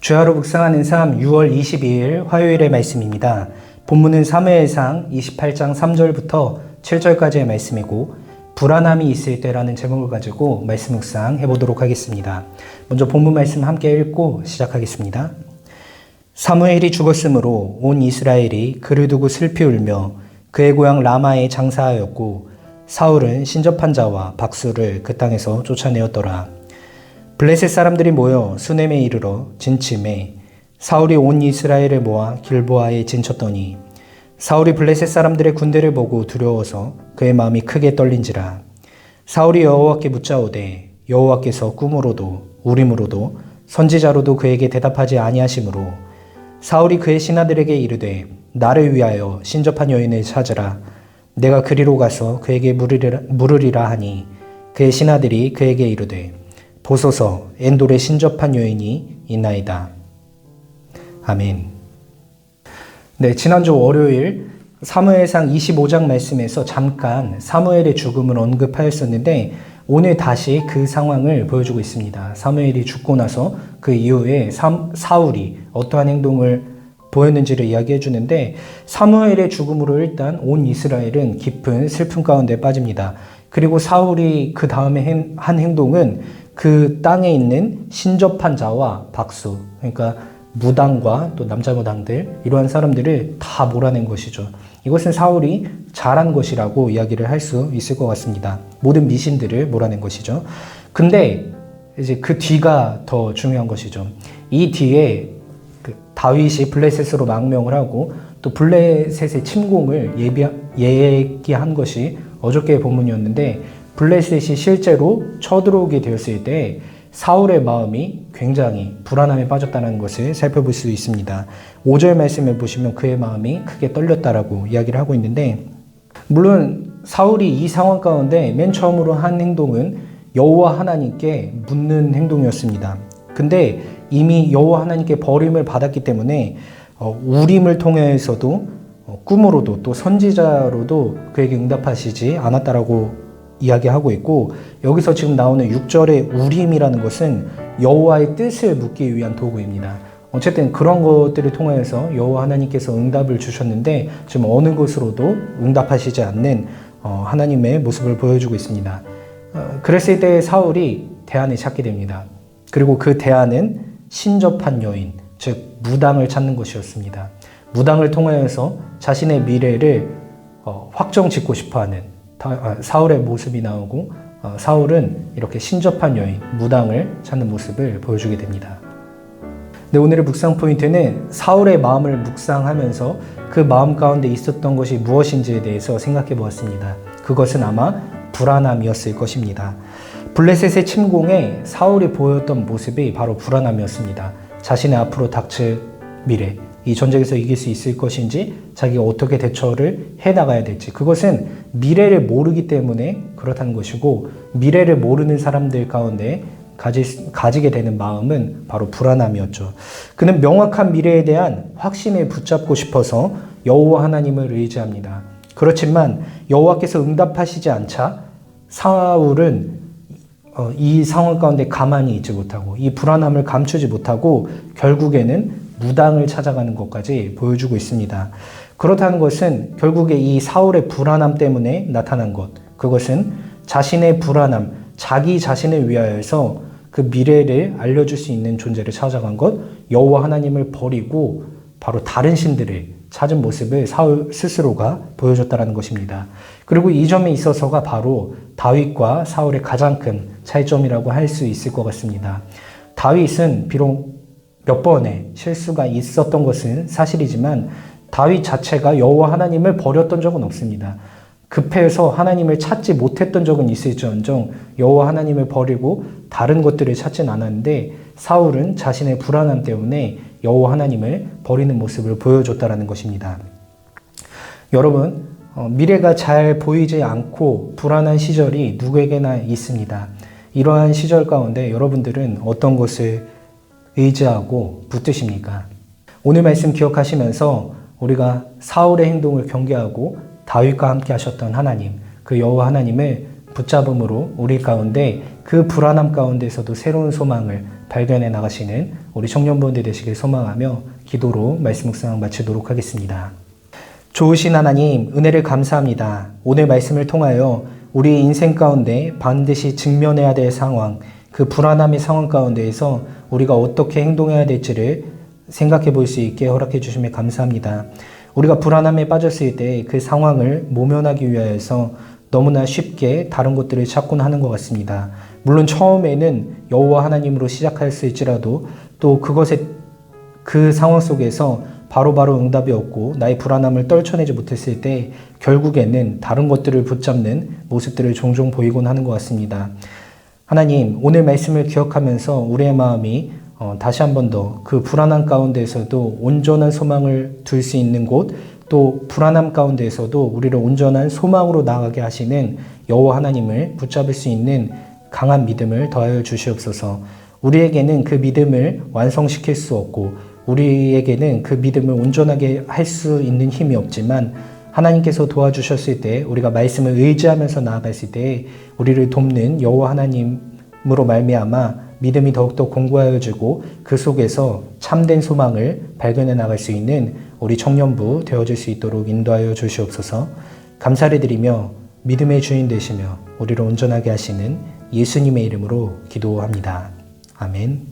주야로 묵상하는 삶 6월 22일 화요일의 말씀입니다. 본문은 사무엘상 28장 3절부터 7절까지의 말씀이고 불안함이 있을 때라는 제목을 가지고 말씀 묵상해 보도록 하겠습니다. 먼저 본문 말씀 함께 읽고 시작하겠습니다. 사무엘이 죽었으므로 온 이스라엘이 그를 두고 슬피 울며 그의 고향 라마에 장사하였고 사울은 신접한 자와 박수를 그 땅에서 쫓아내었더라. 블레셋 사람들이 모여 수넴에 이르러 진침해 사울이 온 이스라엘을 모아 길보아에 진쳤더니 사울이 블레셋 사람들의 군대를 보고 두려워서 그의 마음이 크게 떨린지라. 사울이 여호와께 묻자오되 여호와께서 꿈으로도 우림으로도 선지자로도 그에게 대답하지 아니하시므로 사울이 그의 신하들에게 이르되 나를 위하여 신접한 여인을 찾으라. 내가 그리로 가서 그에게 물으리라 하니 그의 신하들이 그에게 이르되 보소서 엔돌에 신접한 여인이 있나이다. 아멘. 네, 지난주 월요일 사무엘상 25장 말씀에서 잠깐 사무엘의 죽음을 언급하였었는데 오늘 다시 그 상황을 보여주고 있습니다. 사무엘이 죽고 나서 그 이후에 사울이 어떠한 행동을 보였는지를 이야기해 주는데 사무엘의 죽음으로 일단 온 이스라엘은 깊은 슬픔 가운데 빠집니다. 그리고 사울이 그 다음에 한 행동은 그 땅에 있는 신접한 자와 박수, 그러니까 무당과 또 남자 무당들, 이러한 사람들을 다 몰아낸 것이죠. 이것은 사울이 잘한 것이라고 이야기를 할 수 있을 것 같습니다. 모든 미신들을 몰아낸 것이죠. 근데 이제 그 뒤가 더 중요한 것이죠. 이 뒤에 다윗이 블레셋으로 망명을 하고 또 블레셋의 침공을 얘기한 것이 어저께의 본문이었는데 블레셋이 실제로 쳐들어오게 되었을 때 사울의 마음이 굉장히 불안함에 빠졌다는 것을 살펴볼 수 있습니다. 5절 말씀을 보시면 그의 마음이 크게 떨렸다라고 이야기를 하고 있는데 물론 사울이 이 상황 가운데 맨 처음으로 한 행동은 여호와 하나님께 묻는 행동이었습니다. 근데 이미 여호와 하나님께 버림을 받았기 때문에 우림을 통해서도 꿈으로도 또 선지자로도 그에게 응답하시지 않았다라고 이야기하고 있고 여기서 지금 나오는 6절의 우림이라는 것은 여호와의 뜻을 묻기 위한 도구입니다. 어쨌든 그런 것들을 통해서 여호와 하나님께서 응답을 주셨는데 지금 어느 것으로도 응답하시지 않는 하나님의 모습을 보여주고 있습니다. 그랬을 때 사울이 대안을 찾게 됩니다. 그리고 그 대안은 신접한 여인, 즉 무당을 찾는 것이었습니다. 무당을 통해서 자신의 미래를 확정짓고 싶어하는 사울의 모습이 나오고 사울은 이렇게 신접한 여인, 무당을 찾는 모습을 보여주게 됩니다. 네, 오늘의 묵상 포인트는 사울의 마음을 묵상하면서 그 마음 가운데 있었던 것이 무엇인지에 대해서 생각해 보았습니다. 그것은 아마 불안함이었을 것입니다. 블레셋의 침공에 사울이 보였던 모습이 바로 불안함이었습니다. 자신의 앞으로 닥칠 미래, 이 전쟁에서 이길 수 있을 것인지 자기가 어떻게 대처를 해나가야 될지 그것은 미래를 모르기 때문에 그렇다는 것이고 미래를 모르는 사람들 가운데 가지게 되는 마음은 바로 불안함이었죠. 그는 명확한 미래에 대한 확신을 붙잡고 싶어서 여호와 하나님을 의지합니다. 그렇지만 여호와께서 응답하시지 않자 사울은 이 상황 가운데 가만히 있지 못하고 이 불안함을 감추지 못하고 결국에는 무당을 찾아가는 것까지 보여주고 있습니다. 그렇다는 것은 결국에 이 사울의 불안함 때문에 나타난 것, 그것은 자신의 불안함, 자기 자신을 위하여서 그 미래를 알려줄 수 있는 존재를 찾아간 것, 여호와 하나님을 버리고 바로 다른 신들을 찾은 모습을 사울 스스로가 보여줬다는 것입니다. 그리고 이 점에 있어서가 바로 다윗과 사울의 가장 큰 차이점이라고 할 수 있을 것 같습니다. 다윗은 비록 몇 번의 실수가 있었던 것은 사실이지만 다윗 자체가 여호와 하나님을 버렸던 적은 없습니다. 급해서 하나님을 찾지 못했던 적은 있을지언정 여호와 하나님을 버리고 다른 것들을 찾진 않았는데 사울은 자신의 불안함 때문에 여호와 하나님을 버리는 모습을 보여줬다는 것입니다. 여러분, 미래가 잘 보이지 않고 불안한 시절이 누구에게나 있습니다. 이러한 시절 가운데 여러분들은 어떤 것을 의지하고 붙드십니까? 오늘 말씀 기억하시면서 우리가 사울의 행동을 경계하고 다윗과 함께 하셨던 하나님, 그 여호와 하나님을 붙잡음으로 우리 가운데 그 불안함 가운데서도 새로운 소망을 발견해 나가시는 우리 청년부원들 되시길 소망하며 기도로 말씀 묵상 마치도록 하겠습니다. 좋으신 하나님, 은혜를 감사합니다. 오늘 말씀을 통하여 우리 인생 가운데 반드시 직면해야 될 상황, 그 불안함의 상황 가운데에서 우리가 어떻게 행동해야 될지를 생각해 볼 수 있게 허락해 주심에 감사합니다. 우리가 불안함에 빠졌을 때 그 상황을 모면하기 위하여서 너무나 쉽게 다른 것들을 찾곤 하는 것 같습니다. 물론 처음에는 여호와 하나님으로 시작했을지라도 또 그 상황 속에서 바로바로 응답이 없고 나의 불안함을 떨쳐내지 못했을 때 결국에는 다른 것들을 붙잡는 모습들을 종종 보이곤 하는 것 같습니다. 하나님, 오늘 말씀을 기억하면서 우리의 마음이 다시 한 번 더 그 불안함 가운데에서도 온전한 소망을 둘 수 있는 곳, 또 불안함 가운데에서도 우리를 온전한 소망으로 나아가게 하시는 여호와 하나님을 붙잡을 수 있는 강한 믿음을 더하여 주시옵소서. 우리에게는 그 믿음을 완성시킬 수 없고 우리에게는 그 믿음을 온전하게 할 수 있는 힘이 없지만 하나님께서 도와주셨을 때 우리가 말씀을 의지하면서 나아갔을 때 우리를 돕는 여호와 하나님으로 말미암아 믿음이 더욱더 공고하여지고 그 속에서 참된 소망을 발견해 나갈 수 있는 우리 청년부 되어질 수 있도록 인도하여 주시옵소서. 감사를 드리며 믿음의 주인 되시며 우리를 온전하게 하시는 예수님의 이름으로 기도합니다. 아멘.